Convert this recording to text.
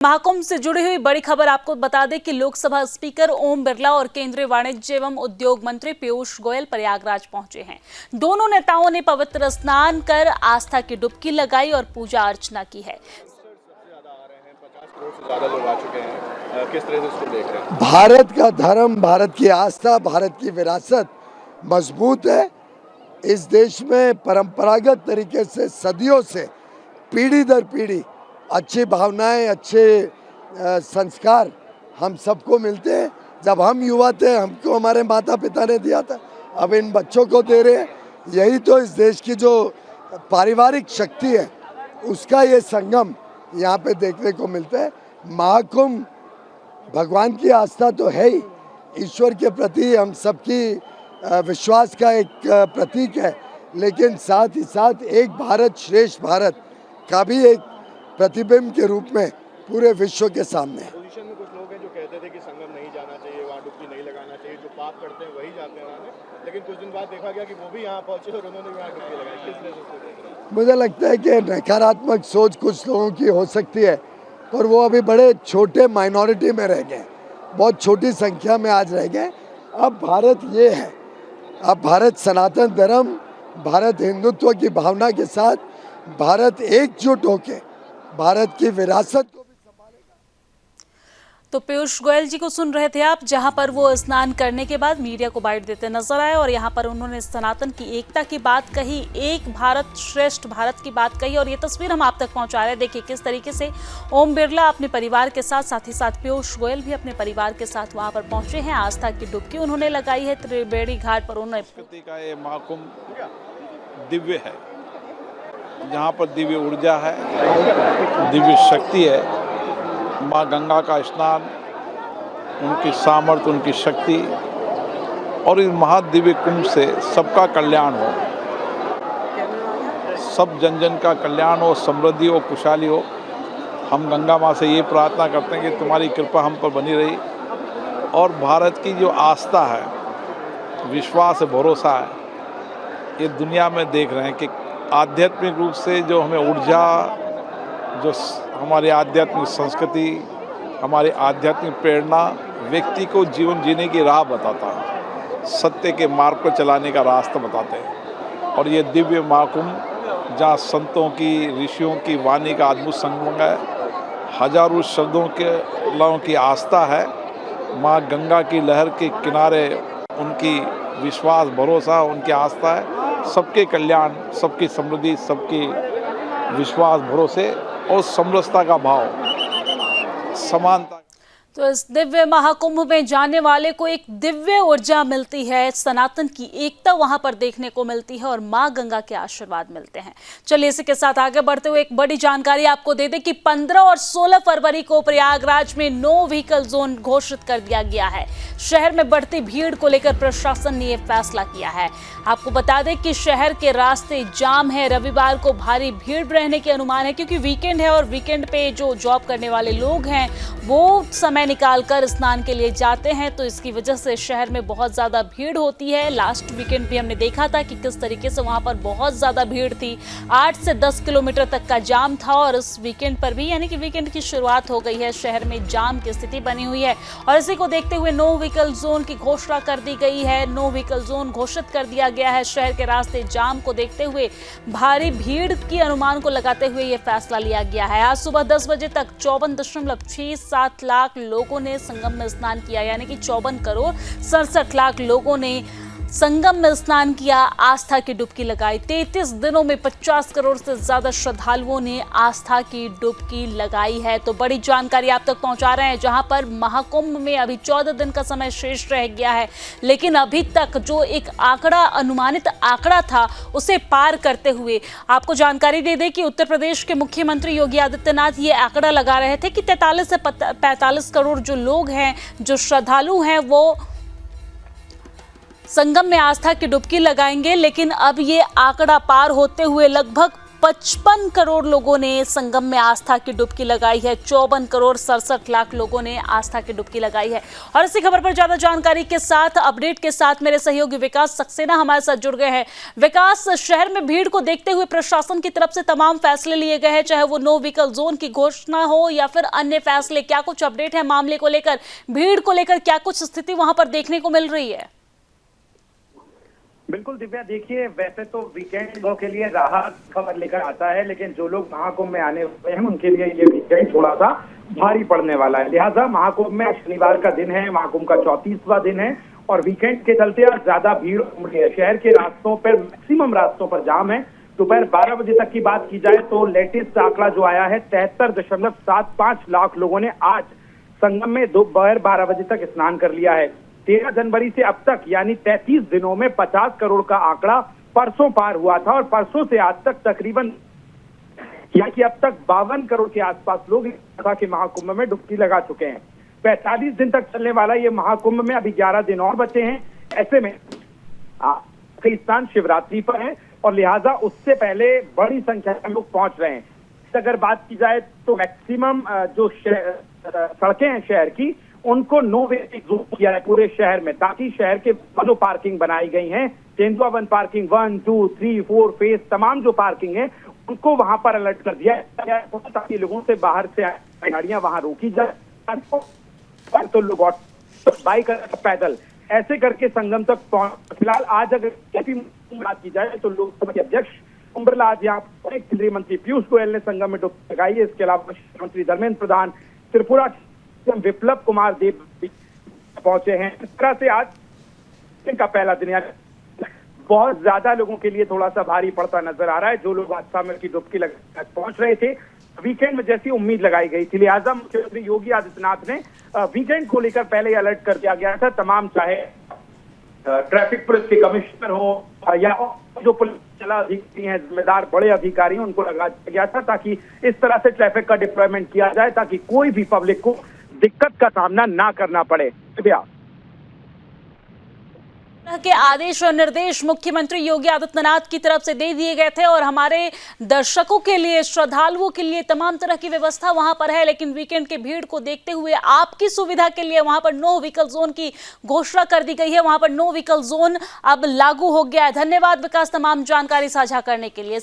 महाकुंभ से जुड़ी हुई बड़ी खबर आपको बता दें कि लोकसभा स्पीकर ओम बिरला और केंद्रीय वाणिज्य एवं उद्योग मंत्री पीयूष गोयल प्रयागराज पहुंचे हैं। दोनों नेताओं ने पवित्र स्नान कर आस्था की डुबकी लगाई और पूजा अर्चना की है। किस तरह से इसको देख रहे हैं? भारत का धर्म, भारत की आस्था, भारत की विरासत मजबूत है। इस देश में परंपरागत तरीके से सदियों से पीढ़ी दर पीढ़ी अच्छी भावनाएं, अच्छे संस्कार हम सबको मिलते हैं। जब हम युवा थे, हमको हमारे माता पिता ने दिया था, अब इन बच्चों को दे रहे हैं। यही तो इस देश की जो पारिवारिक शक्ति है, उसका ये संगम यहाँ पे देखने को मिलता है। महाकुंभ भगवान की आस्था तो है ही, ईश्वर के प्रति हम सबकी विश्वास का एक प्रतीक है, लेकिन साथ ही साथ एक भारत श्रेष्ठ भारत का भी एक प्रतिबिंब के रूप में पूरे विश्व के सामने है। पोजीशन में कुछ लोग हैं जो कहते थे कि संगम नहीं जाना चाहिए, वहाँ डुबकी नहीं लगाना चाहिए, जो पाप करते हैं वही जाते हैं वहाँ, लेकिन कुछ दिन बाद देखा गया कि वो भी यहाँ पहुंचे और उन्होंने भी यहाँ डुबकी लगाई। किस तरह से उसको देख रहे हैं? मुझे लगता है कि नकारात्मक सोच कुछ लोगों की हो सकती है, पर वो अभी बड़े छोटे माइनॉरिटी में रह गए, बहुत छोटी संख्या में आज रह गए। अब भारत ये है, अब भारत सनातन धर्म, भारत हिंदुत्व की भावना के साथ भारत एकजुट होके भारत की विरासत को भी संभालेगा। तो पीयूष गोयल जी को सुन रहे थे आप, जहां पर वो स्नान करने के बाद मीडिया को बाइट देते नजर आए और यहां पर उन्होंने सनातन की एकता की बात कही, एक भारत श्रेष्ठ भारत की बात कही। और ये तस्वीर हम आप तक पहुंचा रहे हैं। देखिए किस तरीके से ओम बिरला अपने परिवार के साथ ही साथ पीयूष गोयल भी अपने परिवार के साथ वहां पर पहुंचे हैं। आस्था की डुबकी उन्होंने लगाई है त्रिवेणी घाट पर। उन्होंने महाकुंभ दिव्य है, यहाँ पर दिव्य ऊर्जा है, दिव्य शक्ति है। माँ गंगा का स्नान, उनकी सामर्थ्य, उनकी शक्ति, और इस महादिव्य कुंभ से सबका कल्याण हो, सब जन जन का कल्याण हो, समृद्धि हो, खुशहाली हो। हम गंगा माँ से ये प्रार्थना करते हैं कि तुम्हारी कृपा हम पर बनी रही, और भारत की जो आस्था है, विश्वास है, भरोसा है, ये दुनिया में देख रहे हैं कि आध्यात्मिक रूप से जो हमें ऊर्जा, जो हमारी आध्यात्मिक संस्कृति, हमारी आध्यात्मिक प्रेरणा व्यक्ति को जीवन जीने की राह बताता है, सत्य के मार्ग पर चलाने का रास्ता बताते हैं। और ये दिव्य महाकुंभ जहाँ संतों की, ऋषियों की वाणी का अद्भुत संगम है, हजारों शब्दों के लोगों की आस्था है, माँ गंगा की लहर के किनारे उनकी विश्वास, भरोसा, उनकी आस्था है, सबके कल्याण, सबकी समृद्धि, सबकी विश्वास, भरोसे और समरसता का भाव, समानता। तो इस दिव्य महाकुंभ में जाने वाले को एक दिव्य ऊर्जा मिलती है, सनातन की एकता वहां पर देखने को मिलती है और मां गंगा के आशीर्वाद मिलते हैं। चलिए इसी के साथ आगे बढ़ते हुए एक बड़ी जानकारी आपको दे दें कि 15 और 16 फरवरी को प्रयागराज में नो व्हीकल जोन घोषित कर दिया गया है। शहर में बढ़ती भीड़ को लेकर प्रशासन ने यह फैसला किया है। आपको बता दें कि शहर के रास्ते जाम है, रविवार को भारी भीड़ रहने के अनुमान है, क्योंकि वीकेंड है और वीकेंड पे जो जॉब करने वाले लोग हैं वो समय निकालकर स्नान के लिए जाते हैं, तो इसकी वजह से शहर में बहुत ज्यादा भीड़ होती है। लास्ट वीकेंड भी हमने देखा था कि किस तरीके से वहां पर बहुत ज्यादा भीड़ थी, 8 से 10 किलोमीटर तक का जाम था। और इस वीकेंड पर भी, यानी कि वीकेंड की शुरुआत हो गई है, शहर में जाम की स्थिति बनी हुई है और इसी को देखते हुए नो व्हीकल जोन की घोषणा कर दी गई है। नो व्हीकल जोन घोषित कर दिया गया है। शहर के रास्ते जाम को देखते हुए, भारी भीड़ की अनुमान को लगाते हुए यह फैसला लिया गया है। आज सुबह 10 बजे तक 54.67 लाख लोगों ने संगम में स्नान किया, यानी कि 54 करोड़ 67 लाख लोगों ने संगम में स्नान किया, आस्था की डुबकी लगाई। 33 दिनों में 50 करोड़ से ज्यादा श्रद्धालुओं ने आस्था की डुबकी लगाई है। तो बड़ी जानकारी आप तक पहुंचा रहे हैं, जहां पर महाकुंभ में अभी 14 दिन का समय शेष रह गया है, लेकिन अभी तक जो एक आंकड़ा, अनुमानित आंकड़ा था, उसे पार करते हुए आपको जानकारी दे दें कि उत्तर प्रदेश के मुख्यमंत्री योगी आदित्यनाथ ये आंकड़ा लगा रहे थे कि 43 से 45 करोड़ जो लोग हैं, जो श्रद्धालु हैं, वो संगम में आस्था की डुबकी लगाएंगे। लेकिन अब ये आंकड़ा पार होते हुए लगभग 55 करोड़ लोगों ने संगम में आस्था की डुबकी लगाई है। 54 करोड़ 67 लाख लोगों ने आस्था की डुबकी लगाई है। और इसी खबर पर ज्यादा जानकारी के साथ, अपडेट के साथ मेरे सहयोगी विकास सक्सेना हमारे साथ जुड़ गए हैं। विकास, शहर में भीड़ को देखते हुए प्रशासन की तरफ से तमाम फैसले लिए गए हैं, चाहे वो नो व्हीकल जोन की घोषणा हो या फिर अन्य फैसले। क्या कुछ अपडेट है मामले को लेकर, भीड़ को लेकर क्या कुछ स्थिति वहां पर देखने को मिल रही है? बिल्कुल दिव्या, देखिए वैसे तो वीकेंड के लिए राहत खबर लेकर आता है, लेकिन जो लोग महाकुंभ में आने वाले हैं उनके लिए ये वीकेंड थोड़ा सा भारी पड़ने वाला है। लिहाजा महाकुंभ में शनिवार का दिन है, महाकुंभ का 34वां दिन है और वीकेंड के चलते आज ज्यादा भीड़ उमड़ी है। शहर के रास्तों पर, मैक्सिमम रास्तों पर जाम है। दोपहर 12 बजे तक की बात की जाए तो लेटेस्ट आंकड़ा जो आया है 73.75 लाख लोगों ने आज संगम में दोपहर 12 बजे तक स्नान कर लिया है। 13 जनवरी से अब तक यानी 33 दिनों में 50 करोड़ का आंकड़ा परसों पार हुआ था और परसों से आज तक तकरीबन यानी कि अब तक 52 करोड़ के आसपास लोग के महाकुंभ में डुबकी लगा चुके हैं। 45 दिन तक चलने वाला ये महाकुंभ में अभी 11 दिन और बचे हैं। ऐसे में कई स्थान शिवरात्रि पर है और लिहाजा उससे पहले बड़ी संख्या में लोग पहुंच रहे हैं। अगर बात की जाए तो मैक्सिमम जो सड़कें हैं शहर की, उनको नो व्हीकल जोन किया है पूरे शहर में, ताकि शहर के जो पार्किंग बनाई गई हैं, तेंदुआ वन पार्किंग 1, 2, 3, 4 फेज तमाम जो पार्किंग है उनको वहां पर अलर्ट कर दिया है ताकि लोगों से बाहर से गाड़ियां वहां रोकी जाए तो लोग बाइक पैदल ऐसे करके संगम तक पहुंच। फिलहाल आज अगर बात की जाए तो लोकसभा के अध्यक्ष ओम बिरला आज यहाँ केंद्रीय मंत्री पीयूष गोयल ने संगम में डुबकी लगाई है। इसके अलावा मंत्री धर्मेंद्र प्रधान, त्रिपुरा विप्लव कुमार देव पहुंचे हैं। इस तरह से आज इनका पहला दिन बहुत ज्यादा लोगों के लिए थोड़ा सा भारी पड़ता नजर आ रहा है। जो लोग आज शाम की डुबकी लगा पहुंच रहे थे, वीकेंड में जैसी उम्मीद लगाई गई थी, लिहाजा मुख्यमंत्री योगी आदित्यनाथ ने वीकेंड को लेकर पहले अलर्ट कर दिया गया था। तमाम चाहे ट्रैफिक पुलिस के कमिश्नर हो या जो पुलिस चला अधिकारी हैं, जिम्मेदार बड़े अधिकारी हैं, उनको लगा दिया गया था ताकि इस तरह से ट्रैफिक का डिप्लॉयमेंट किया जाए ताकि कोई भी पब्लिक को दिक्कत का सामना ना करना पड़े। के आदेश और निर्देश मुख्यमंत्री योगी आदित्यनाथ की तरफ से दे दिए गए थे और हमारे दर्शकों के लिए, श्रद्धालुओं के लिए तमाम तरह की व्यवस्था वहां पर है, लेकिन वीकेंड के भीड़ को देखते हुए आपकी सुविधा के लिए वहां पर नो व्हीकल जोन की घोषणा कर दी गई है। वहां पर नो व्हीकल जोन अब लागू हो गया है। धन्यवाद विकास, तमाम जानकारी साझा करने के लिए।